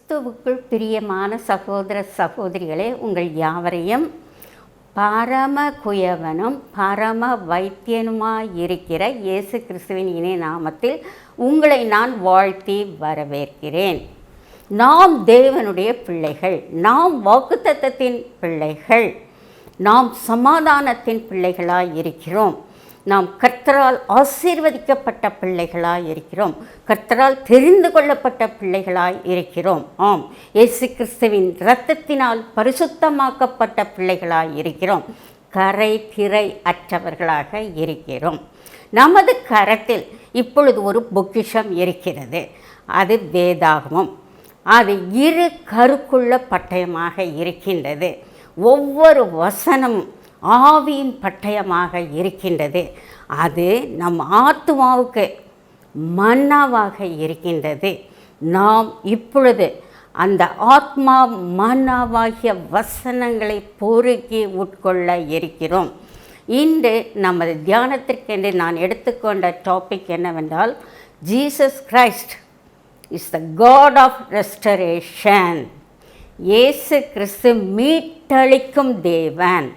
கிறிஸ்துவுக்குள் பிரியமான சகோதர சகோதரிகளே, உங்கள் யாவரையும் பரம குயவனும் பரம வைத்தியனுமாயிருக்கிற இயேசு கிறிஸ்துவின் இணைய நாமத்தில் உங்களை நான் வாழ்த்தி வரவேற்கிறேன். நாம் தேவனுடைய பிள்ளைகள், நாம் வாக்குத்தத்தத்தின் பிள்ளைகள், நாம் சமாதானத்தின் பிள்ளைகளாய் இருக்கிறோம். நாம் கர்த்தரால் ஆசீர்வதிக்கப்பட்ட பிள்ளைகளாய் இருக்கிறோம். கர்த்தரால் தெரிந்து கொள்ளப்பட்ட பிள்ளைகளாய் இருக்கிறோம். ஆம், இயேசு கிறிஸ்துவின் இரத்தத்தினால் பரிசுத்தமாக்கப்பட்ட பிள்ளைகளாய் இருக்கிறோம். கரை திரை அற்றவர்களாக இருக்கிறோம். நமது கரத்தில் இப்பொழுது ஒரு பொக்கிஷம் இருக்கிறது. அது வேதாகமம். அது இரு கருக்குள்ள பட்டயமாக இருக்கின்றது. ஒவ்வொரு வசனமும் ஆவியின் பட்டயமாக இருக்கின்றது. அது நம் ஆத்துமாவுக்கு மன்னாவாக இருக்கின்றது. நாம் இப்பொழுது அந்த ஆத்மா மன்னாவாகிய வசனங்களை பொறுக்கி உட்கொள்ள இருக்கிறோம். இன்று நமது தியானத்திற்கென்று நான் எடுத்துக்கொண்ட டாபிக் என்னவென்றால், Jesus Christ is the God of restoration. இயேசு கிறிஸ்து மீட்டளிக்கும் தேவன்,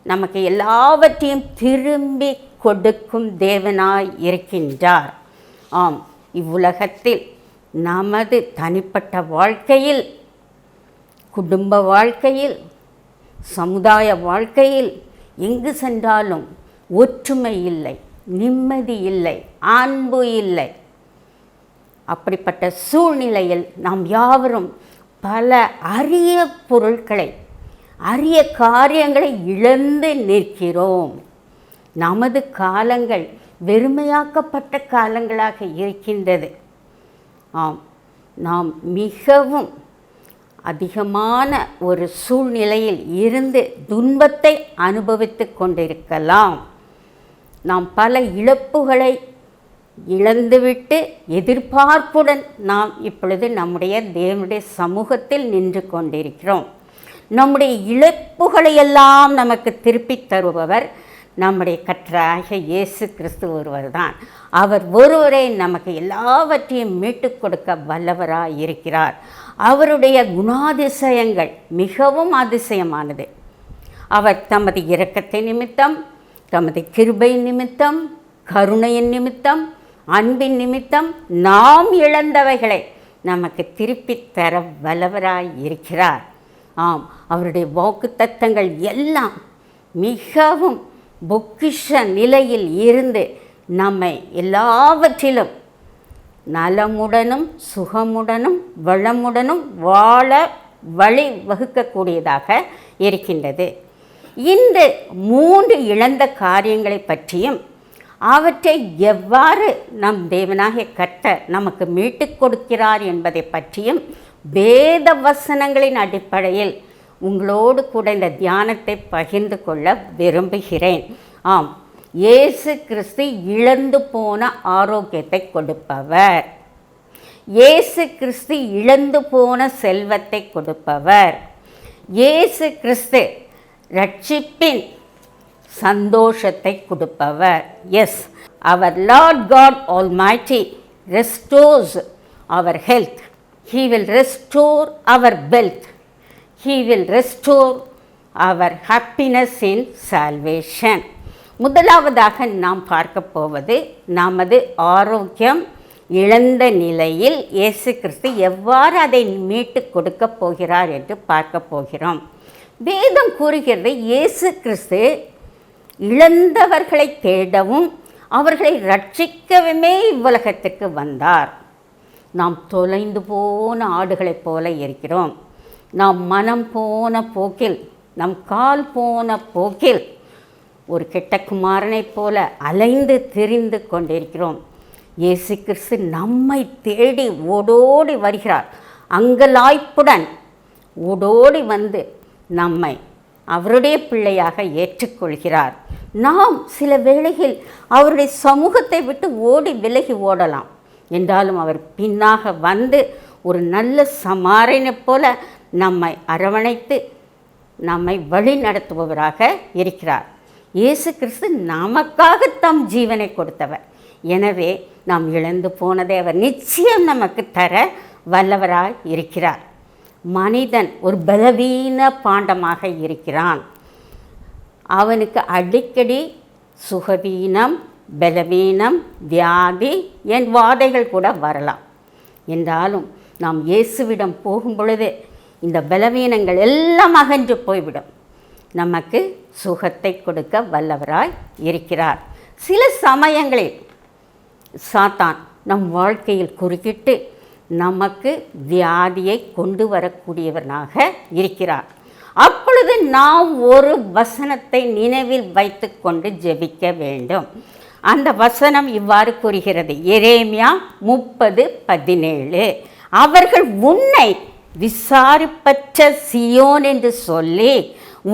நமக்கு எல்லாவற்றையும் திரும்பி கொடுக்கும் தேவனாய் இருக்கின்றார். ஆம், இவ்வுலகத்தில் நமது தனிப்பட்ட வாழ்க்கையில், குடும்ப வாழ்க்கையில், சமுதாய வாழ்க்கையில் எங்கு சென்றாலும் ஒற்றுமை இல்லை, நிம்மதி இல்லை, அன்பு இல்லை. அப்படிப்பட்ட சூழ்நிலையில் நாம் யாவரும் பல அரிய பொருட்களை, அரிய காரியங்களை இழந்து நிற்கிறோம். நமது காலங்கள் வெறுமையாக்கப்பட்ட காலங்களாக இருக்கின்றது. ஆம், நாம் மிகவும் அதிகமான ஒரு சூழ்நிலையில் இருந்து துன்பத்தை அனுபவித்து கொண்டிருக்கலாம். நாம் பல இழப்புகளை இழந்துவிட்டு எதிர்பார்ப்புடன் நாம் இப்பொழுது நம்முடைய தேவனுடைய சமூகத்தில் நின்று கொண்டிருக்கிறோம். நம்முடைய இழப்புகளையெல்லாம் நமக்கு திருப்பி தருபவர் நம்முடைய கர்த்தராகிய இயேசு கிறிஸ்து ஒருவர் தான். அவர் ஒருவரே நமக்கு எல்லாவற்றையும் மீட்டுக் கொடுக்க வல்லவராய் இருக்கிறார். அவருடைய குணாதிசயங்கள் மிகவும் அதிசயமானது. அவர் தமது இரக்கத்தை நிமித்தம், தமது கிருபை நிமித்தம், கருணையின் நிமித்தம், அன்பின் நிமித்தம் நாம் இழந்தவைகளை நமக்கு திருப்பி தர வல்லவராய் இருக்கிறார். ஆம், அவருடைய வாக்குத்தத்தங்கள் எல்லாம் மிகவும் பொக்கிஷ நிலையில் இருந்து நம்மை எல்லாவற்றிலும் நலமுடனும் சுகமுடனும் வளமுடனும் வாழ வழி வகுக்கக்கூடியதாக இருக்கின்றது. இந்த 3 இழந்த காரியங்களை பற்றியும், அவற்றை எவ்வாறு நம் தேவனாகிய கர்த்தர் நமக்கு மீட்டுக் கொடுக்கிறார் என்பதை பற்றியும் வேத வசனங்களின் அடிப்படையில் உங்களோடு கூட இந்த தியானத்தை பகிர்ந்து கொள்ள விரும்புகிறேன். ஆம், இயேசு கிறிஸ்து இழந்து போன ஆரோக்கியத்தை கொடுப்பவர். இயேசு கிறிஸ்து இழந்து போன செல்வத்தை கொடுப்பவர். இயேசு கிறிஸ்து ரட்சிப்பின் சந்தோஷத்தை கொடுப்பவர். எஸ், அவர் லார்ட் காட் ஆல்மைட்டி ரெஸ்டோர்ஸ் அவர் health. He will restore our wealth. He will restore our happiness in salvation. முதலாவதாக நாம் பார்க்க போவது, நமது ஆரோக்கியம் இழந்த நிலையில் இயேசு கிறிஸ்து எவ்வாறு அதை மீட்டு கொடுக்க போகிறார் என்று பார்க்க போகிறோம். வேதம் கூறுகிறது, இயேசு கிறிஸ்து இழந்தவர்களை தேடவும் அவர்களை ரட்சிக்கவுமே இவ்வுலகத்திற்கு வந்தார். நாம் தொலைந்து போன ஆடுகளைப் போல இருக்கிறோம். நாம் மனம் போன போக்கில், நம் கால் போன போக்கில் ஒரு கெட்ட குமாரனைப் போல அலைந்து திரிந்து கொண்டிருக்கிறோம். இயேசு கிறிஸ்து நம்மை தேடி ஓடோடி வருகிறார். அங்கலாய்ப்புடன் ஓடோடி வந்து நம்மை அவருடைய பிள்ளையாக ஏற்றுக்கொள்கிறார். நாம் சில வேளையில் அவருடைய சமூகத்தை விட்டு ஓடி விலகி ஓடலாம். என்றாலும் அவர் பின்னாக வந்து ஒரு நல்ல சமாரியனைப் போல நம்மை அரவணைத்து நம்மை வழி நடத்துபவராக இருக்கிறார். இயேசு கிறிஸ்து நமக்காக தம் ஜீவனை கொடுத்தவர். எனவே நாம் இழந்து போனதை அவர் நிச்சயம் நமக்கு தர வல்லவராய் இருக்கிறார். மனிதன் ஒரு பலவீன பாண்டமாக இருக்கிறான். அவனுக்கு அடிக்கடி சுகவீனம், பலவீனம், வியாதி என் வாதைகள் கூட வரலாம். என்றாலும் நாம் இயேசுவிடம் போகும் பொழுது இந்த பலவீனங்கள் எல்லாம் அகன்று போய்விடும். நமக்கு சுகத்தை கொடுக்க வல்லவராய் இருக்கிறார். சில சமயங்களில் சாத்தான் நம் வாழ்க்கையில் குறுக்கிட்டு நமக்கு வியாதியை கொண்டு வரக்கூடியவனாக இருக்கிறார். அப்பொழுது நாம் ஒரு வசனத்தை நினைவில் வைத்து கொண்டு ஜெபிக்க வேண்டும். அந்த வசனம் இவ்வாறு கூறுகிறது, எரேமியா 30:17. அவர்கள் உன்னை விசாரிப்பற்ற சியோன் என்று சொல்லி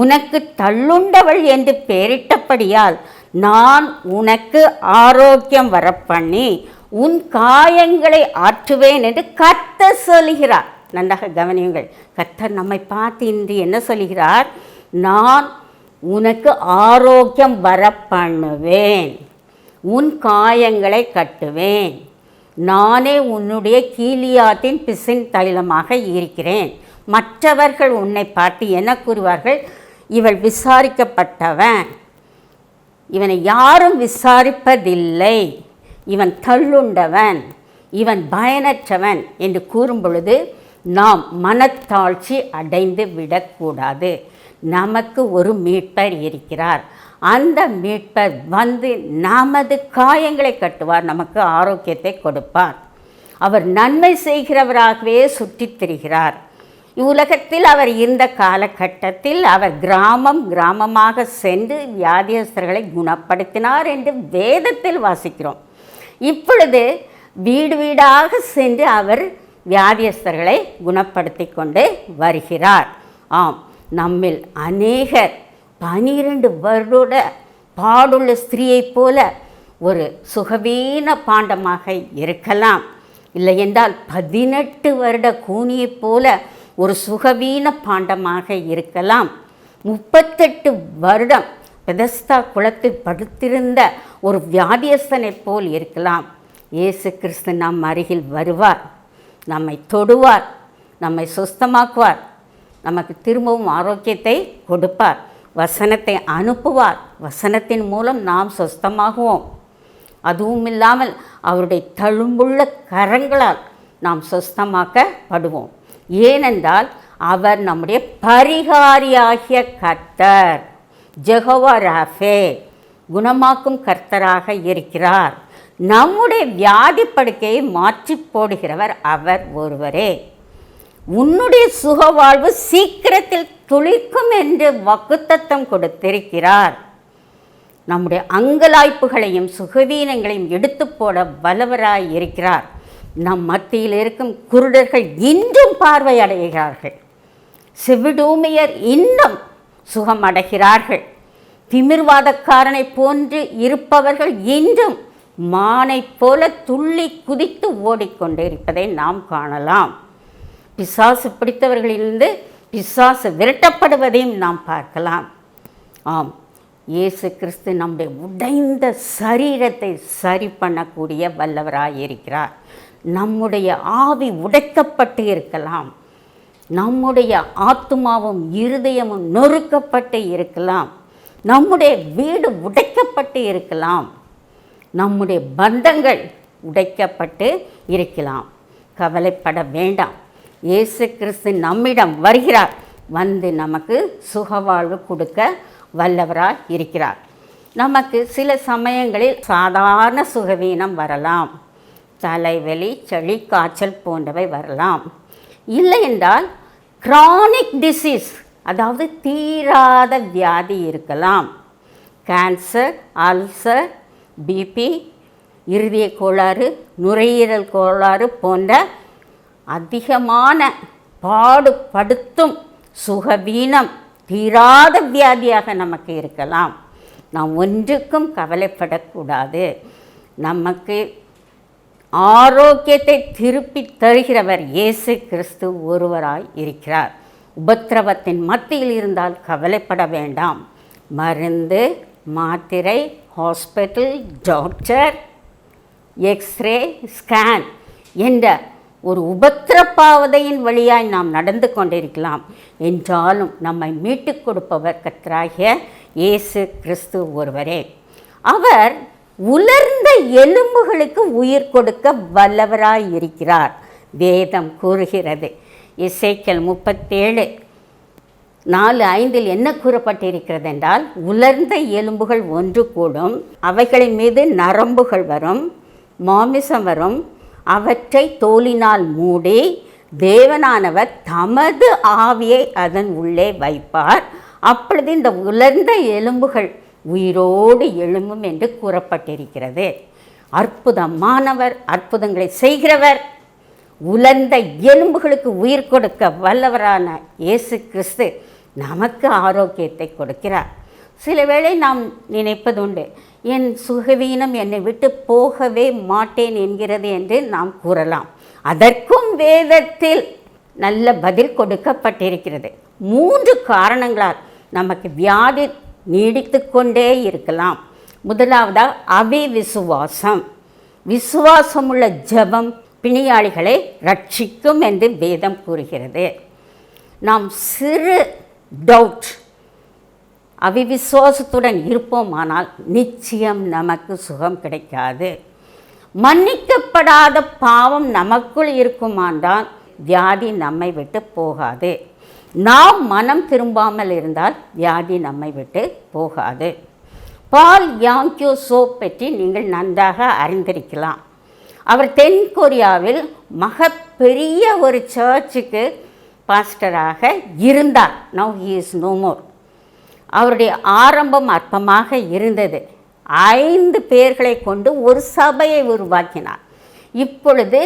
உனக்கு தள்ளுண்டவள் என்று பெயரிட்டபடியால் நான் உனக்கு ஆரோக்கியம் வரப்பண்ணி உன் காயங்களை ஆற்றுவேன் என்று கர்த்தர் சொல்கிறார். நன்றாக கவனியுங்கள். கர்த்தர் நம்மை பார்த்து இன்று என்ன சொல்கிறார்? நான் உனக்கு ஆரோக்கியம் வரப்பண்ணுவேன், உன் காயங்களை கட்டுவேன், நானே உன்னுடைய கீலியாத்தின் பிசின் தைலமாக இருக்கிறேன். மற்றவர்கள் உன்னை பார்த்து என்ன கூறுவார்கள்? இவள் விசாரிக்கப்பட்டவன், இவனை யாரும் விசாரிப்பதில்லை, இவன் தள்ளுண்டவன், இவன் பயனற்றவன் என்று கூறும் பொழுது நாம் மனத்தாழ்ச்சி அடைந்து விடக்கூடாது. நமக்கு ஒரு மீட்பர் இருக்கிறார். அந்த மீட்பர் வந்து நமது காயங்களை கட்டுவார், நமக்கு ஆரோக்கியத்தை கொடுப்பார். அவர் நன்மை செய்கிறவராகவே சுற்றித் திரிகிறார். இவ்வுலகத்தில் அவர் இருந்த காலகட்டத்தில் அவர் கிராமம் கிராமமாக சென்று வியாதியஸ்தர்களை குணப்படுத்தினார் என்று வேதத்தில் வாசிக்கிறோம். இப்பொழுது வீடு வீடாக சென்று அவர் வியாதியஸ்தர்களை குணப்படுத்தி கொண்டு வருகிறார். ஆம், நம்மில் அநேகர் 12 வருட பாடுள்ள ஸ்திரீயைப் போல ஒரு சுகவீன பாண்டமாக இருக்கலாம். இல்லை என்றால் 18 வருட கூனியைப் போல ஒரு சுகவீன பாண்டமாக இருக்கலாம். 38 வருடம் பெதஸ்தா குளத்தில் படுத்திருந்த ஒரு வியாதியஸ்தனைப் போல் இருக்கலாம். இயேசு கிறிஸ்து நம் அருகில் வருவார், நம்மை தொடுவார், நம்மை சுஸ்தமாக்குவார், நமக்கு திரும்பவும் ஆரோக்கியத்தை கொடுப்பார், வசனத்தை அனுப்புவார். வசனத்தின் மூலம் நாம் சுஸ்தமாகுவோம். அதுவும் இல்லாமல் அவருடைய தழும்புள்ள கரங்களால் நாம் சுஸ்தமாக்கப்படுவோம். ஏனென்றால் அவர் நம்முடைய பரிகாரியாகிய கர்த்தர், ஜெகோவா ராஃபே, குணமாக்கும் கர்த்தராக இருக்கிறார். நம்முடைய வியாதி படுக்கையை மாற்றி போடுகிறவர் அவர் ஒருவரே. உன்னுடைய சுகவாழ்வு சீக்கிரத்தில் துளிர்க்கும் என்று வாக்குத்தத்தம் கொடுத்திருக்கிறார். நம்முடைய அங்கலாய்ப்புகளையும் சுகவீனங்களையும் எடுத்து போட வல்லவராய் இருக்கிறார். நம் மத்தியில் இருக்கும் குருடர்கள் இன்றும் பார்வையடைகிறார்கள், செவிடூமையர் இன்னும் சுகமடைகிறார்கள், திமிர்வாதக்காரனை போன்று இருப்பவர்கள் இன்றும் மானை போல துள்ளி குதித்து ஓடிக்கொண்டு இருப்பதை நாம் காணலாம். பிசாசு பிடித்தவர்களிலிருந்து பிசாசு விரட்டப்படுவதையும் நாம் பார்க்கலாம். ஆம், இயேசு கிறிஸ்து நம்முடைய உடைந்த சரீரத்தை சரி பண்ணக்கூடிய வல்லவராய் இருக்கிறார். நம்முடைய ஆவி உடைக்கப்பட்டு இருக்கலாம், நம்முடைய ஆத்துமாவும் இருதயமும் நொறுக்கப்பட்டு இருக்கலாம், நம்முடைய வீடு உடைக்கப்பட்டு இருக்கலாம், நம்முடைய பந்தங்கள் உடைக்கப்பட்டு இருக்கலாம். கவலைப்பட வேண்டாம். இயேசு கிறிஸ்து நம்மிடம் வருகிறார், வந்து நமக்கு சுகவாழ்வு கொடுக்க வல்லவராய் இருக்கிறார். நமக்கு சில சமயங்களில் சாதாரண சுகவீனம் வரலாம், தலைவலி, சளி, காய்ச்சல் போன்றவை வரலாம். இல்லை என்றால் கிரானிக் டிசீஸ், அதாவது தீராத வியாதி இருக்கலாம். கேன்சர், அல்சர், பிபி, இருதய கோளாறு, நுரையீரல் கோளாறு போன்ற அதிகமான பாடுபடுத்தும் சுகவீனம் தீராத வியாதியாக நமக்கு இருக்கலாம். நாம் ஒன்றுக்கும் கவலைப்படக்கூடாது. நமக்கு ஆரோக்கியத்தை திருப்பி தருகிறவர் இயேசு கிறிஸ்து ஒருவராய் இருக்கிறார். உபத்திரவத்தின் மத்தியில் இருந்தால் கவலைப்பட வேண்டாம். மருந்து, மாத்திரை, ஹாஸ்பிட்டல், டாக்டர், எக்ஸ்ரே, ஸ்கேன் என்ற ஒரு உபத்திரப்பாவதையின் வழியாய் நாம் நடந்து கொண்டிருக்கலாம். என்றாலும் நம்மை மீட்டு கொடுப்பவர் கர்த்தராகிய இயேசு கிறிஸ்து ஒருவரே. அவர் உலர்ந்த எலும்புகளுக்கு உயிர் கொடுக்க வல்லவராய் இருக்கிறார். வேதம் கூறுகிறது. எசேக்கியேல் 37:4-5 என்ன கூறப்பட்டிருக்கிறது என்றால், உலர்ந்த எலும்புகள் ஒன்று கூடும், அவைகளின் மீது நரம்புகள் வரும், மாமிசம் வரும், அவற்றை தோலினால் மூடி தேவனானவர் தமது ஆவியை அதன் உள்ளே வைப்பார். அப்பொழுது இந்த உலர்ந்த எலும்புகள் உயிரோடு எழும்பும் என்று கூறப்பட்டிருக்கிறது. அற்புதமானவர், அற்புதங்களை செய்கிறவர், உலர்ந்த எலும்புகளுக்கு உயிர் கொடுக்க வல்லவரான இயேசு கிறிஸ்து நமக்கு ஆரோக்கியத்தை கொடுக்கிறார். சில வேளை நாம் நினைப்பதுண்டு, என் சுகவீனம் என்னை விட்டு போகவே மாட்டேன் என்கிறது என்று நாம் கூறலாம். அதற்கும் வேதத்தில் நல்ல பதில் கொடுக்கப்பட்டிருக்கிறது. 3 காரணங்களால் நமக்கு வியாதி நீடித்து கொண்டே இருக்கலாம். முதலாவதாக அவிவிசுவாசம். விசுவாசமுள்ள ஜெபம் பிணியாளிகளை ரட்சிக்கும் என்று வேதம் கூறுகிறது. நாம் சிறு டவுட், அவிவிசுவாசத்துடன் இருப்போமானால் நிச்சயம் நமக்கு சுகம் கிடைக்காது. மன்னிக்கப்படாத பாவம் நமக்குள் இருக்குமானால் வியாதி நம்மை விட்டு போகாது. நாம் மனம் திரும்பாமல் இருந்தால் வியாதி நம்மை விட்டு போகாது. பால் யாங்க்யூ சோப் பற்றி நீங்கள் நன்றாக அறிந்திருக்கலாம். அவர் தென்கொரியாவில் பெரிய ஒரு சர்ச்சுக்கு பாஸ்டராக இருந்தார். Now he is no more. அவருடைய ஆரம்பம் அற்பமாக இருந்தது. 5 பேர்களை கொண்டு ஒரு சபையை உருவாக்கினார். இப்பொழுது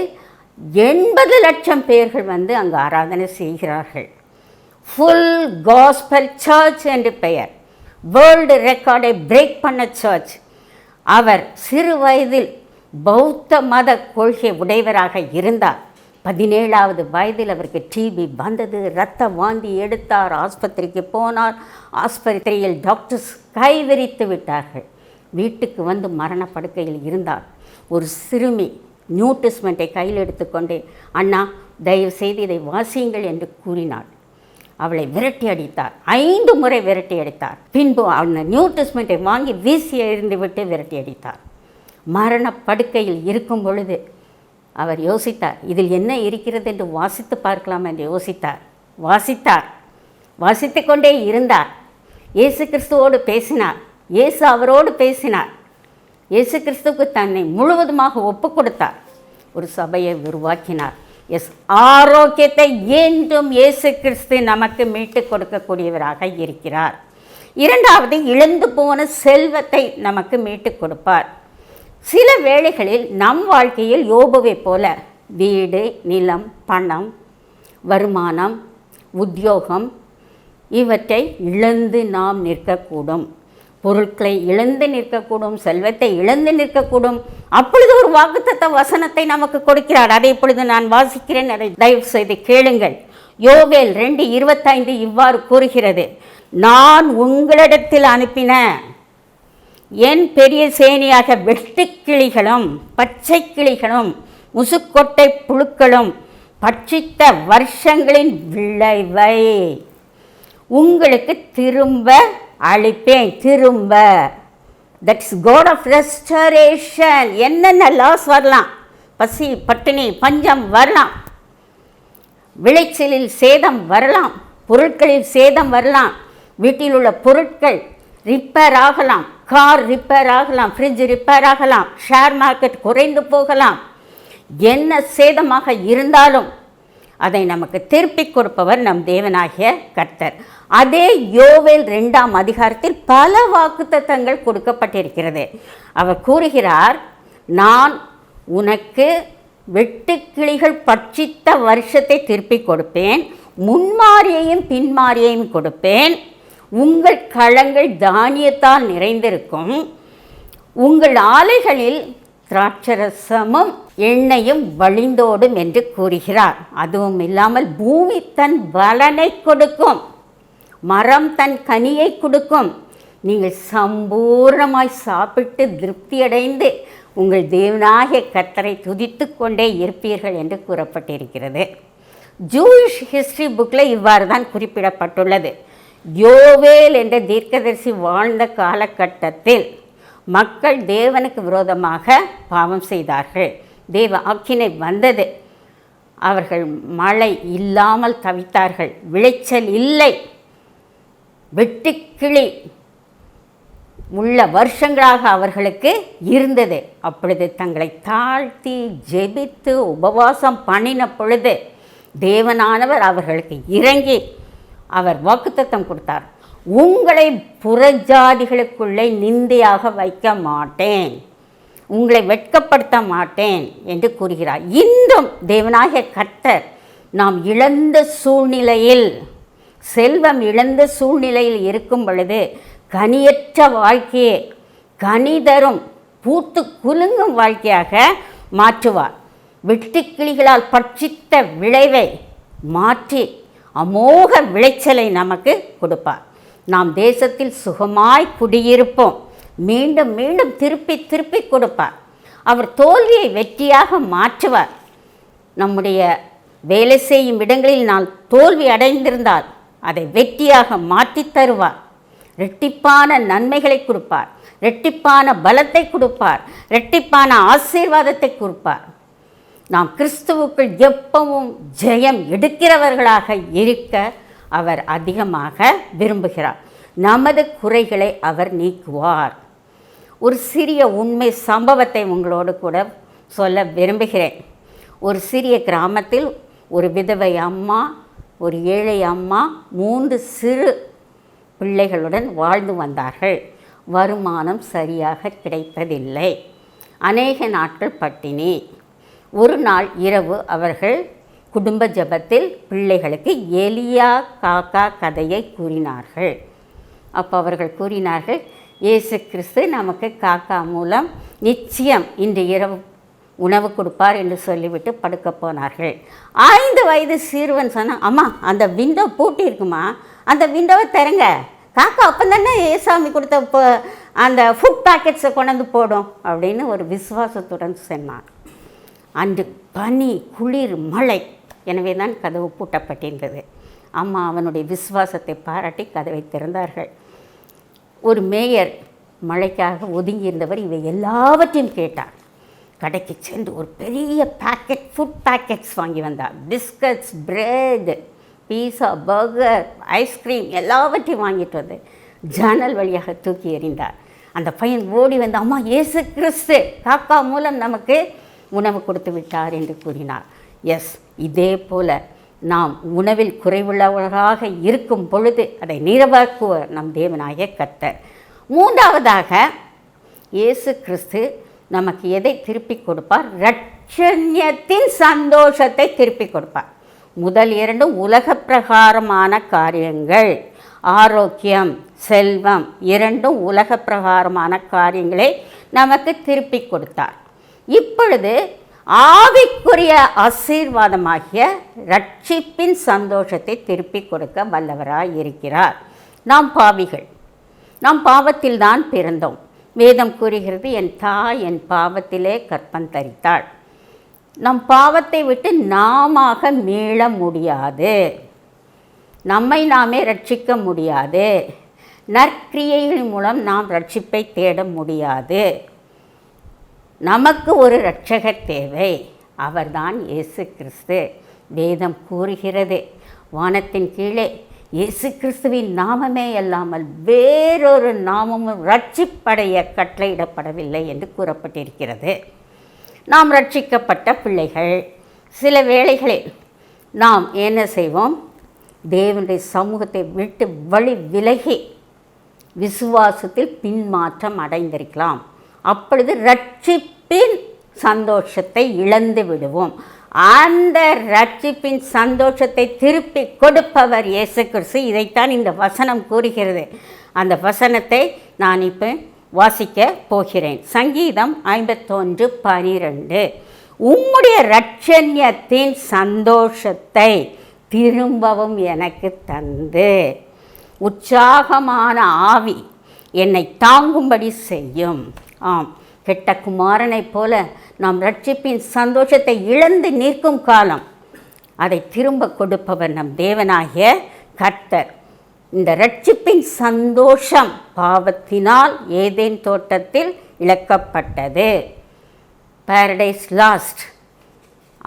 80 லட்சம் பேர்கள் வந்து அங்கு ஆராதனை செய்கிறார்கள். ஃபுல் காஸ்பல் சர்ச் என்று பெயர். வேர்ல்டு ரெக்கார்டை பிரேக் பண்ண சர்ச். அவர் சிறு வயதில் பௌத்த மத கொள்கை உடையவராக இருந்தார். 17வது வயதில் அவருக்கு டிபி வந்தது. இரத்த வாந்தி எடுத்தார். ஆஸ்பத்திரிக்கு போனார். ஆஸ்பத்திரியில் டாக்டர்ஸ் கைவிரித்து விட்டார்கள். வீட்டுக்கு வந்து மரணப்படுக்கையில் இருந்தார். ஒரு சிறுமி நியூ டெஸ்ட்மெண்ட்டை கையில் எடுத்துக்கொண்டு, அண்ணா தயவு செய்து இதை வாசியுங்கள் என்று கூறினாள். அவளை விரட்டி அடித்தார். 5 முறை விரட்டி அடித்தார். பின்பு அந்த நியூ டெஸ்ட்மெண்ட்டை வாங்கி வீசி எறிந்து விட்டு விரட்டி அடித்தார். மரணப்படுக்கையில் இருக்கும் பொழுது அவர் யோசித்தார், இதில் என்ன இருக்கிறது என்று வாசித்து பார்க்கலாம் என்று வாசித்து கொண்டே இருந்தார். இயேசு கிறிஸ்துவோடு பேசினார். இயேசு அவரோடு பேசினார். இயேசு கிறிஸ்துவுக்கு தன்னை முழுவதுமாக ஒப்பு கொடுத்தார். ஒரு சபையை உருவாக்கினார். ஆரோக்கியத்தை என்றும் இயேசு கிறிஸ்து நமக்கு மீட்டு கொடுக்கக்கூடியவராக இருக்கிறார். 2வது, இழந்து போன செல்வத்தை நமக்கு மீட்டு கொடுப்பார். சில வேளைகளில் நம் வாழ்க்கையில் யோபுவை போல வீடு, நிலம், பணம், வருமானம், உத்தியோகம் இவற்றை இழந்து நாம் நிற்கக்கூடும். பொருட்களை இழந்து நிற்கக்கூடும், செல்வத்தை இழந்து நிற்கக்கூடும். அப்பொழுது ஒரு வாக்குத்தத்த வசனத்தை நமக்கு கொடுக்கிறார். அதை இப்பொழுது நான் வாசிக்கிறேன், அதை தயவு செய்து கேளுங்கள். யோவேல் 2:25 இவ்வாறு கூறுகிறது, நான் உங்களிடத்தில் அனுப்பின என் பெரிய சேனையாக வெட்டுக்கிளிகளும் பச்சை கிளிகளும் முசுக்கொட்டை புழுக்களும் பட்சித்த வருஷங்களின் விளைவை உங்களுக்கு திரும்ப அளிப்பேன். திரும்ப, that is God of restoration. என்னென்ன லாஸ் வரலாம், பசி, பட்டினி, பஞ்சம் வரலாம், விளைச்சலில் சேதம் வரலாம், பொருட்களில் சேதம் வரலாம், வீட்டில் உள்ள பொருட்கள் ரிப்பேர் ஆகலாம், கார் ரிப்பேர் ஆகலாம், ஃப்ரிட்ஜ் ரிப்பேர் ஆகலாம், ஷேர் மார்க்கெட் குறைந்து போகலாம். என்ன சேதமாக இருந்தாலும் அதை நமக்கு திருப்பி கொடுப்பவர் நம் தேவனாகிய கர்த்தர். அதே யோவேல் 2ஆம் அதிகாரத்தில் பல வாக்குத்தத்தங்கள் கொடுக்கப்பட்டிருக்கிறது. அவர் கூறுகிறார், நான் உனக்கு வெட்டுக்கிளிகள் பட்சித்த வருஷத்தை திருப்பி கொடுப்பேன், முன்மாரியையும் பின்மாரியையும் கொடுப்பேன், உங்கள் களங்கள் தானியத்தால் நிறைந்திருக்கும், உங்கள் ஆலைகளில் திராட்சரசமும் எண்ணெயும் வழிந்தோடும் என்று கூறுகிறார். அதுவும் இல்லாமல் பூமி தன் பலனை கொடுக்கும், மரம் தன் கனியை கொடுக்கும், நீங்கள் சம்பூர்ணமாய் சாப்பிட்டு திருப்தியடைந்து உங்கள் தேவனாகிய கர்த்தரை துதித்து கொண்டே இருப்பீர்கள் என்று கூறப்பட்டிருக்கிறது. ஜூயிஷ் ஹிஸ்ட்ரி புக்கில் இவ்வாறு தான் குறிப்பிடப்பட்டுள்ளது. யோவேல் என்ற தீர்க்கதரிசி வாழ்ந்த காலகட்டத்தில் மக்கள் தேவனுக்கு விரோதமாக பாவம் செய்தார்கள். தேவ ஆக்கினை வந்தது. அவர்கள் மழை இல்லாமல் தவித்தார்கள். விளைச்சல் இல்லை. வெட்டுக்கிளி உள்ள வருஷங்களாக அவர்களுக்கு இருந்தது. அப்பொழுது தங்களை தாழ்த்தி ஜெபித்து உபவாசம் பண்ணின பொழுது தேவனானவர் அவர்களுக்கு இறங்கி அவர் வாக்குத்தத்தம் கொடுத்தார். உங்களை புறஜாதிகளுக்குள்ளே நிந்தையாக வைக்க மாட்டேன், உங்களை வெட்கப்படுத்த மாட்டேன் என்று கூறுகிறார். இன்றும் தேவனாகிய கர்த்தர் நாம் இழந்த சூழ்நிலையில், செல்வம் இழந்த சூழ்நிலையில் இருக்கும் பொழுது கனியற்ற வாழ்க்கையை கனிதரும் பூத்து குலுங்கும் வாழ்க்கையாக மாற்றுவார். வெட்டுக்கிளிகளால் பட்சித்த விளைவை மாற்றி அமோக விளைச்சலை நமக்கு கொடுப்பார். நாம் தேசத்தில் சுகமாய் குடியிருப்போம். மீண்டும் மீண்டும் திருப்பி திருப்பி கொடுப்பார். அவர் தோல்வியை வெற்றியாக மாற்றுவார். நம்முடைய வேலை செய்யும் இடங்களில் நான் தோல்வி அடைந்திருந்தால் அதை வெற்றியாக மாற்றி தருவார். இரட்டிப்பான நன்மைகளை கொடுப்பார், இரட்டிப்பான பலத்தை கொடுப்பார், இரட்டிப்பான ஆசீர்வாதத்தை கொடுப்பார். நாம் கிறிஸ்துவுக்குள் எப்பவும் ஜெயம் எடுக்கிறவர்களாக இருக்க அவர் அதிகமாக விரும்புகிறார். நமது குறைகளை அவர் நீக்குவார். ஒரு சிறிய உண்மை சம்பவத்தை உங்களோடு கூட சொல்ல விரும்புகிறேன். ஒரு சிறிய கிராமத்தில் ஒரு விதவை அம்மா, ஒரு ஏழை அம்மா 3 சிறு பிள்ளைகளுடன் வாழ்ந்து வந்தார்கள். வருமானம் சரியாக கிடைப்பதில்லை. அநேக நாட்கள் பட்டினி. ஒரு நாள் இரவு அவர்கள் குடும்ப ஜெபத்தில் பிள்ளைகளுக்கு எலியா காக்கா கதையை கூறினார்கள். அப்போ அவர்கள் கூறினார்கள், இயேசு கிறிஸ்து நமக்கு காக்கா மூலம் நிச்சயம் இன்று இரவு உணவு கொடுப்பார் என்று சொல்லிவிட்டு படுக்க போனார்கள். 5 வயது சிறுவன் சொன்னான், அம்மா அந்த விண்டோ பூட்டி இருக்குமா, அந்த விண்டோவை திறங்க, காக்கா அப்போ தானே ஏசாமி கொடுத்த அந்த ஃபுட் பேக்கெட்ஸை கொண்டாந்து போடும் அப்படின்னு ஒரு விசுவாசத்துடன் சொன்னான். அன்று பனி, குளிர், மழை, எனவே தான் கதவு பூட்டப்பட்டிருந்தது. அம்மா அவனுடைய விசுவாசத்தை பாராட்டி கதவை திறந்தார்கள். ஒரு மேயர் மழைக்காக ஒதுங்கியிருந்தவர் இவை எல்லாவற்றையும் கேட்டார். கடைக்கு சென்று ஒரு பெரிய பேக்கெட் ஃபுட் பேக்கெட்ஸ் வாங்கி வந்தார். பிஸ்கட்ஸ், பிரெட், பீஸா, பர்கர், ஐஸ்கிரீம் எல்லாவற்றையும் வாங்கிட்டு வந்து ஜன்னல் வழியாக தூக்கி எறிந்தார். அந்த பையன் ஓடி வந்து, அம்மா இயேசு கிறிஸ்து காக்கா மூலம் நமக்கு உணவு கொடுத்து விட்டார் என்று கூறினார். எஸ், இதே போல் நாம் உணவில் குறைவுள்ளவர்களாக இருக்கும் பொழுது அதை நிறைவாக்குவர் நம் தேவனாகிய கர்த்தர். 3வதாக இயேசு கிறிஸ்து நமக்கு எதை திருப்பி கொடுப்பார்? இரட்சண்யத்தின் சந்தோஷத்தை திருப்பி கொடுப்பார். முதல் 2 உலக பிரகாரமான காரியங்கள், ஆரோக்கியம், செல்வம், 2 உலக பிரகாரமான காரியங்களை நமக்கு திருப்பி கொடுத்தார். இப்பொழுது ஆவிக்குரிய ஆசீர்வாதமாகிய ரட்சிப்பின் சந்தோஷத்தை திருப்பி கொடுக்க வல்லவராய் இருக்கிறார். நாம் பாவிகள், நாம் பாவத்தில் தான் பிறந்தோம். வேதம் கூறுகிறது, என் தாய் என் பாவத்திலே கற்பம் தரித்தாள். நம் பாவத்தை விட்டு நாமாக மீள முடியாது. நம்மை நாமே ரட்சிக்க முடியாது. நற்கிரியைகள் மூலம் நாம் ரட்சிப்பை தேட முடியாது. நமக்கு ஒரு இரட்சகர் தேவை. அவர்தான் இயேசு கிறிஸ்து. வேதம் கூறுகிறது, வானத்தின் கீழே இயேசு கிறிஸ்துவின் நாமமே அல்லாமல் வேறொரு நாமமும் ரட்சிப்படைய கட்டளையிடப்படவில்லை என்று கூறப்பட்டிருக்கிறது. நாம் ரட்சிக்கப்பட்ட பிள்ளைகள். சில வேளைகளில் நாம் என்ன செய்வோம்? தேவனுடைய சமூகத்தை விட்டு வழி விலகி விசுவாசத்தில் பின்மாற்றம் அடைந்திருக்கலாம். அப்பொழுது ரட்சிப்பின் சந்தோஷத்தை இழந்து விடுவோம். அந்த ரட்சிப்பின் சந்தோஷத்தை திருப்பி கொடுப்பவர் இயேசு கிறிஸ்து. இதைத்தான் இந்த வசனம் கூறுகிறது. அந்த வசனத்தை நான் இப்போ வாசிக்க போகிறேன். சங்கீதம் 51:12. உம்முடைய இரட்சண்யத்தின் சந்தோஷத்தை திரும்பவும் எனக்கு தந்து உற்சாகமான ஆவி, என்னை தாங்கும்படி செய்யும். ஆம், கெட்ட குமாரனைப் போல நாம் ரட்சிப்பின் சந்தோஷத்தை இழந்து நிற்கும் காலம், அதை திரும்ப கொடுப்பவர் நம் தேவனாகிய கர்த்தர். இந்த ரட்சிப்பின் சந்தோஷம் பாவத்தினால் ஏதேன் தோட்டத்தில் இழக்கப்பட்டது. Paradise last.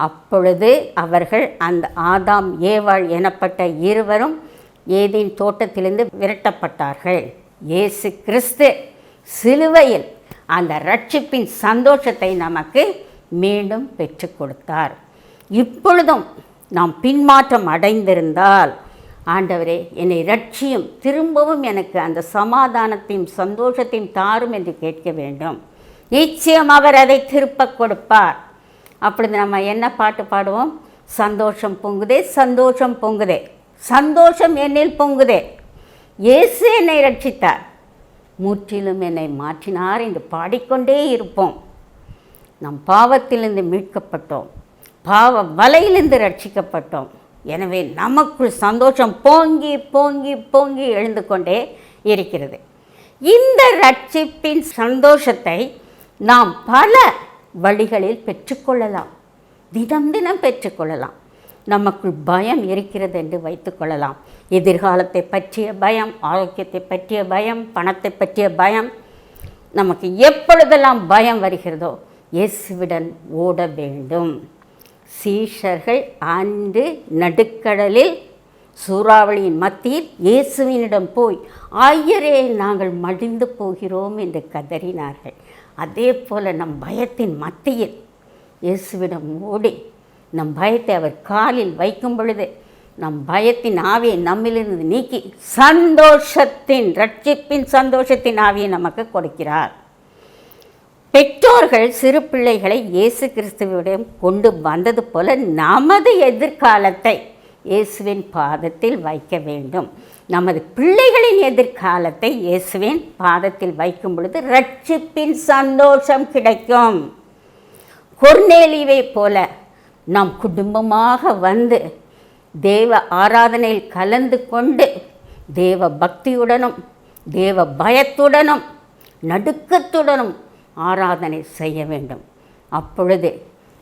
அப்பொழுது அவர்கள் அந்த ஆதாம் ஏவாள் எனப்பட்ட இருவரும் ஏதேன் தோட்டத்திலிருந்து விரட்டப்பட்டார்கள். இயேசு கிறிஸ்து சிலுவையில் அந்த ரட்சிப்பின் சந்தோஷத்தை நமக்கு மீண்டும் பெற்று கொடுத்தார். இப்பொழுதும் நாம் பின்மாற்றம் அடைந்திருந்தால், ஆண்டவரே என்னை ரட்சியும், திரும்பவும் எனக்கு அந்த சமாதானத்தையும் சந்தோஷத்தையும் தாரும் என்று கேட்க வேண்டும். நிச்சயம் அவர் அதை திருப்ப கொடுப்பார். அப்பொழுது நம்ம என்ன பாட்டு பாடுவோம்? சந்தோஷம் பொங்குதே, சந்தோஷம் பொங்குதே, சந்தோஷம் என்னில் பொங்குதே, இயேசு என்னை ரட்சித்தார், முற்றிலும் என்னை மாற்றினார் என்று பாடிக்கொண்டே இருப்போம். நம் பாவத்திலிருந்து மீட்கப்பட்டோம், பாவ வலையிலிருந்து ரட்சிக்கப்பட்டோம். எனவே நமக்குள் சந்தோஷம் பொங்கி பொங்கி பொங்கி எழுந்து கொண்டே இருக்கிறது. இந்த ரட்சிப்பின் சந்தோஷத்தை நாம் பல வழிகளில் பெற்றுக்கொள்ளலாம், தினம் தினம் பெற்றுக்கொள்ளலாம். நமக்குள் பயம் இருக்கிறது என்று வைத்துக்கொள்ளலாம். எதிர்காலத்தை பற்றிய பயம், ஆரோக்கியத்தை பற்றிய பயம், பணத்தை பற்றிய பயம். நமக்கு எப்பொழுதெல்லாம் பயம் வருகிறதோ இயேசுவிடம் ஓட வேண்டும். சீஷர்கள் அன்று நடுக்கடலில் சூறாவளியின் மத்தியில் இயேசுவினிடம் போய், ஐயரே நாங்கள் மடிந்து போகிறோம் என்று கதறினார்கள். அதே போல் நம் பயத்தின் மத்தியில் இயேசுவிடம் ஓடி நம் பயத்தை அவர் காலில் வைக்கும் பொழுது நம் பயத்தின் ஆவியை நம்மிலிருந்து நீக்கி சந்தோஷத்தின், ரட்சிப்பின் சந்தோஷத்தின் ஆவியை நமக்கு கொடுக்கிறார். பெற்றோர்கள் சிறு பிள்ளைகளை இயேசு கிறிஸ்துவிடம் கொண்டு வந்தது போல நமது எதிர்காலத்தை இயேசுவின் பாதத்தில் வைக்க வேண்டும். நமது பிள்ளைகளின் எதிர்காலத்தை இயேசுவின் பாதத்தில் வைக்கும் பொழுது ரட்சிப்பின் சந்தோஷம் கிடைக்கும். கொர்நேலியுவை போல நாம் குடும்பமாக வந்து தேவ ஆராதனையில் கலந்து கொண்டு தேவ பக்தியுடனும் தேவ பயத்துடனும் நடுக்கத்துடனும் ஆராதனை செய்ய வேண்டும். அப்பொழுது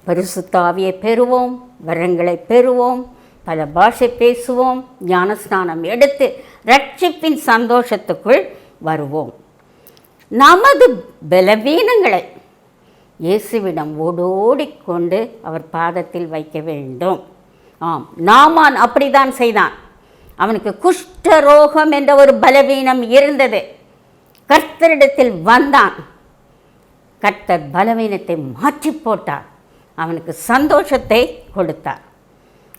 பரிசுத்த ஆவியை பெறுவோம், வரங்களை பெறுவோம், பல பாஷை பேசுவோம், ஞானஸ்நானம் எடுத்து ரட்சிப்பின் சந்தோஷத்துக்குள் வருவோம். நமது பலவீனங்களை இயேசுவிடம் ஓடோடிக்கொண்டு அவர் பாதத்தில் வைக்க வேண்டும். ஆம், நாமான் அப்படித்தான் செய்தான். அவனுக்கு குஷ்டரோகம் என்ற ஒரு பலவீனம் இருந்தது. கர்த்தரிடத்தில் வந்தான். கர்த்தர் பலவீனத்தை மாற்றி போட்டார், அவனுக்கு சந்தோஷத்தை கொடுத்தார்.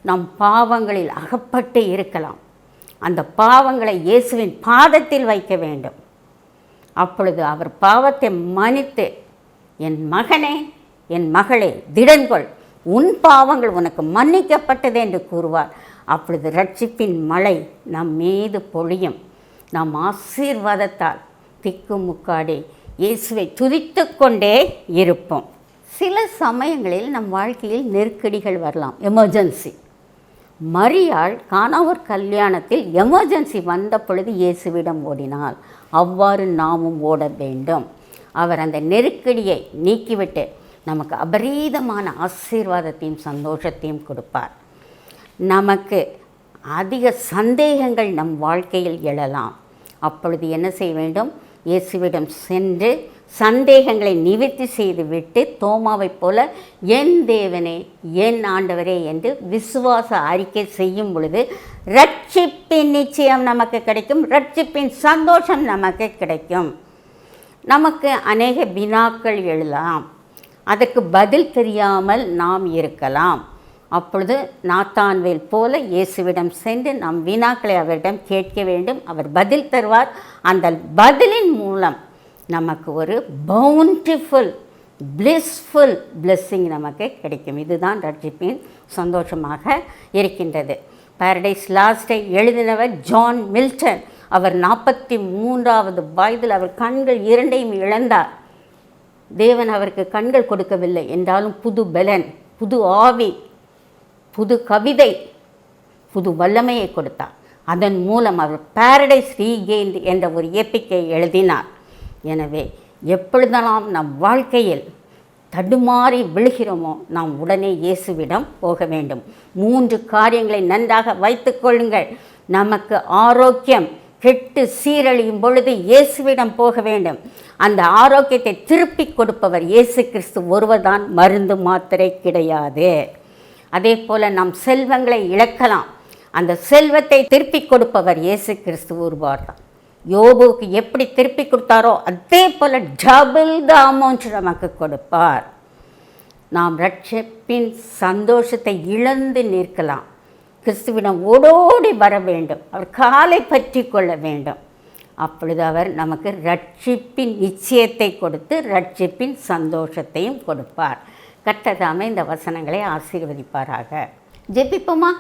நம் பாவங்களில் அகப்பட்டு இருக்கலாம். அந்த பாவங்களை இயேசுவின் பாதத்தில் வைக்க வேண்டும். அப்பொழுது அவர் பாவத்தை மன்னித்து, என் மகனே, என் மகளே, திடன்கொள், உன் பாவங்கள் உனக்கு மன்னிக்கப்பட்டது என்று கூறுவார். அப்பொழுது ரட்சிப்பின் மழை நம் மீது பொழியும். நாம் ஆசீர்வாதத்தால் திக்குமுக்காடி இயேசுவை துதித்து கொண்டே இருப்போம். சில சமயங்களில் நம் வாழ்க்கையில் நெருக்கடிகள் வரலாம், எமர்ஜென்சி. மரியாள் கானாவூர் கல்யாணத்தில் எமர்ஜென்சி வந்த பொழுது இயேசுவிடம் ஓடினாள். அவ்வாறு நாமும் ஓட வேண்டும். அவர் அந்த நெருக்கடியை நீக்கிவிட்டு நமக்கு அபரீதமான ஆசீர்வாதத்தையும் சந்தோஷத்தையும் கொடுப்பார். நமக்கு அதிக சந்தேகங்கள் நம் வாழ்க்கையில் எழலாம். அப்பொழுது என்ன செய்ய வேண்டும்? இயேசுவிடம் சென்று சந்தேகங்களை நிவர்த்தி செய்துவிட்டு தோமாவைப் போல என் தேவனே, என் ஆண்டவரே என்று விசுவாச அறிக்கை செய்யும் பொழுது ரட்சிப்பின் நிச்சயம் நமக்கு கிடைக்கும், ரட்சிப்பின் சந்தோஷம் நமக்கு கிடைக்கும். நமக்கு அநேக வினாக்கள் எழலாம், அதற்கு பதில் தெரியாமல் நாம் இருக்கலாம். அப்பொழுது நாத்தான்வேல் போல இயேசுவிடம் சென்று நம் வினாக்களை அவரிடம் கேட்க வேண்டும். அவர் பதில் தருவார். அந்த பதிலின் மூலம் நமக்கு ஒரு பவுண்டிஃபுல் பிளிஸ்ஃபுல் பிளெஸ்ஸிங் நமக்கு கிடைக்கும். இதுதான் ரட்சிப்பின் சந்தோஷமாக இருக்கின்றது. பாரடைஸ் லாஸ்ட்டை எழுதினவர் ஜான் மில்டன். அவர் 43வது வயதில் அவர் கண்கள் இரண்டையும் இழந்தார். தேவன் அவருக்கு கண்கள் கொடுக்கவில்லை என்றாலும் புது பலன், புது ஆவி, புது கவிதை, புது வல்லமையை கொடுத்தார். அதன் மூலம் அவர் பாரடைஸ் ரீகெயின்ட் என்ற ஒரு எப்பிக்கை எழுதினார். எனவே எப்பொழுதெல்லாம் நம் வாழ்க்கையில் தடுமாறி விழுகிறோமோ நாம் உடனே இயேசுவிடம் போக வேண்டும். 3 காரியங்களை நன்றாக வைத்துக் கொள்ளுங்கள். நமக்கு ஆரோக்கியம் கெட்டு சீரழியும் பொழுது இயேசுவிடம் போக வேண்டும். அந்த ஆரோக்கியத்தை திருப்பி கொடுப்பவர் இயேசு கிறிஸ்து ஒருவர் தான், மருந்து மாத்திரை கிடையாது. அதே போல் நம் செல்வங்களை இழக்கலாம், அந்த செல்வத்தை திருப்பி கொடுப்பவர் இயேசு கிறிஸ்து ஒருவர் தான். யோபுவுக்கு எப்படி திருப்பி கொடுத்தாரோ அதே போல் டபுள் த அமௌண்ட் நமக்கு கொடுப்பார். நாம் ரட்சிப்பின் சந்தோஷத்தை இழந்து நிற்கலாம். கிறிஸ்துவிடம் ஓடோடி வர வேண்டும், அவர் காலை பற்றி கொள்ள வேண்டும். அப்பொழுது அவர் நமக்கு ரட்சிப்பின் நிச்சயத்தை கொடுத்து ரட்சிப்பின் சந்தோஷத்தையும் கொடுப்பார். கர்த்தர் இந்த வசனங்களை ஆசீர்வதிப்பாராக. ஜெபிப்போமா?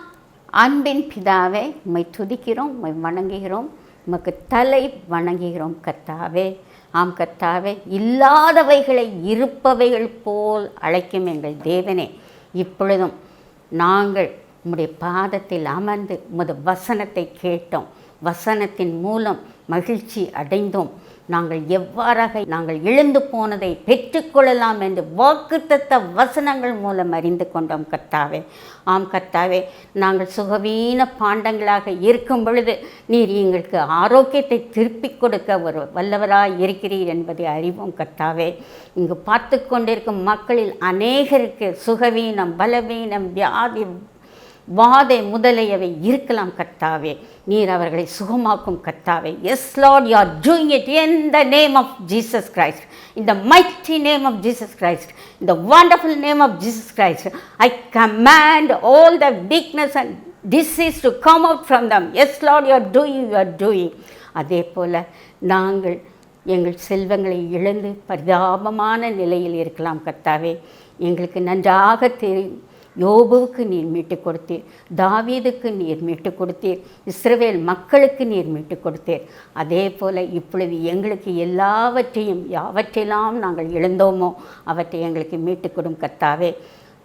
அன்பின் பிதாவே, உம்மை துதிக்கிறோம், உம்மை வணங்குகிறோம், உமக்கு தலை வணங்குகிறோம் கர்த்தாவே. ஆம் கர்த்தாவே, இல்லாதவைகளை இருப்பவைகள் போல் அழைக்கும் எங்கள் தேவனே, இப்பொழுதும் நாங்கள் உம்முடைய பாதத்தில் அமர்ந்து உமது வசனத்தை கேட்டோம், வசனத்தின் மூலம் மகிழ்ச்சி அடைந்தோம். நாங்கள் எவ்வாறாக நாங்கள் இழந்து போனதை பெற்றுக்கொள்ளலாம் என்று வாக்குத்தத்த வசனங்கள் மூலம் அறிந்து கொண்டோம் கர்த்தாவே. ஆம் கர்த்தாவே, நாங்கள் சுகவீன பாண்டங்களாக இருக்கும் பொழுது நீர் எங்களுக்கு ஆரோக்கியத்தை திருப்பி கொடுக்க ஒரு வல்லவராய் இருக்கிறீர் என்பதை அறிவோம் கர்த்தாவே. இங்கு பார்த்து கொண்டிருக்கும் மக்களில் அநேகருக்கு சுகவீனம், பலவீனம், வியாதி, வாதை முதலியவை இருக்கலாம் கர்த்தாவே. நீர் அவர்களை சுகமாக்கும் கர்த்தாவே. Yes Lord, you are doing it in the name of Jesus Christ, in the mighty name of Jesus Christ, in the wonderful name of Jesus Christ. I command all the weakness and disease to come out from them. Yes Lord, you are doing. அதே போல் நாங்கள் எங்கள் செல்வங்களை இழந்து பரிதாபமான நிலையில் இருக்கலாம் கர்த்தாவே. எங்களுக்கு நன்றாக தெரியும், யோபுவுக்கு நீர் மீட்டு கொடுத்தீர், தாவீதுக்கு நீர் மீட்டு கொடுத்தீர், இஸ்ரவேல் மக்களுக்கு நீர் மீட்டு கொடுத்தீர். அதே போல் இப்பொழுது எங்களுக்கு எல்லாவற்றையும், யாவற்றெல்லாம் நாங்கள் இழந்தோமோ அவற்றை எங்களுக்கு மீட்டு கொடும் கர்த்தாவே.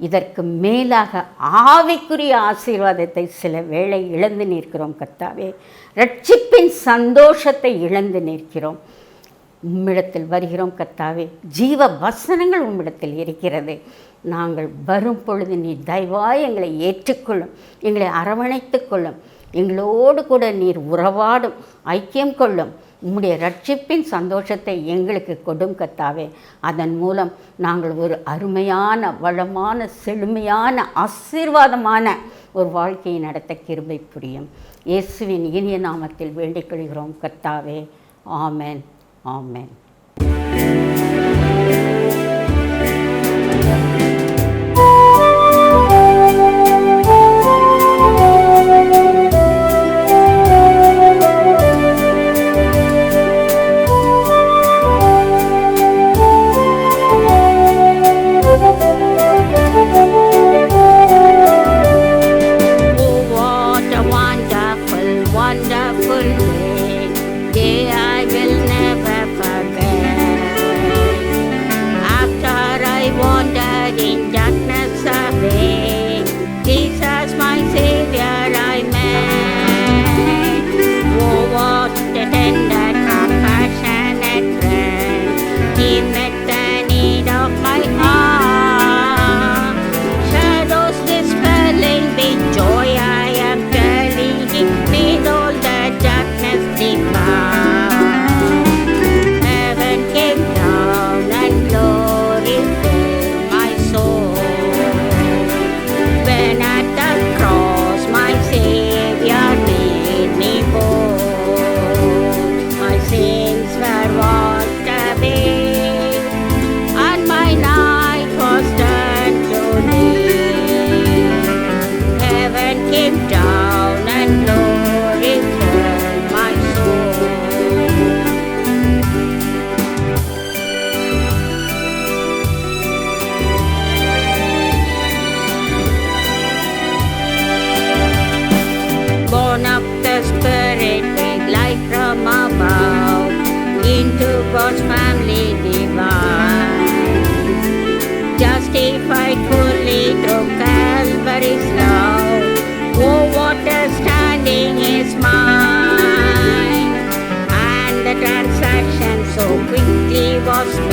இதற்கு மேலாக ஆவிக்குரிய ஆசீர்வாதத்தை சில வேளை இழந்து நிற்கிறோம் கர்த்தாவே. ரட்சிப்பின் சந்தோஷத்தை இழந்து நிற்கிறோம். உம்மிடத்தில் வருகிறோம் கர்த்தாவே. ஜீவ வசனங்கள் உம்மிடத்தில் இருக்கிறது. நாங்கள் வரும் பொழுது நீர் தயவாய் எங்களை ஏற்றுக்கொள்ளும், எங்களை அரவணைத்து கொள்ளும், எங்களோடு கூட நீர் உறவாடும், ஐக்கியம் கொள்ளும். உம்முடைய ரட்சிப்பின் சந்தோஷத்தை எங்களுக்கு கொடும் கர்த்தாவே. அதன் மூலம் நாங்கள் ஒரு அருமையான, வளமான, செழுமையான, ஆசீர்வாதமான ஒரு வாழ்க்கையை நடத்த கிருபை புரியும். இயேசுவின் இனிய நாமத்தில் வேண்டிக் கொள்கிறோம் கர்த்தாவே. ஆமென், ஆமென். God's family divine, justified fully through Calvary's love. Oh, what a standing is mine. தேவாசி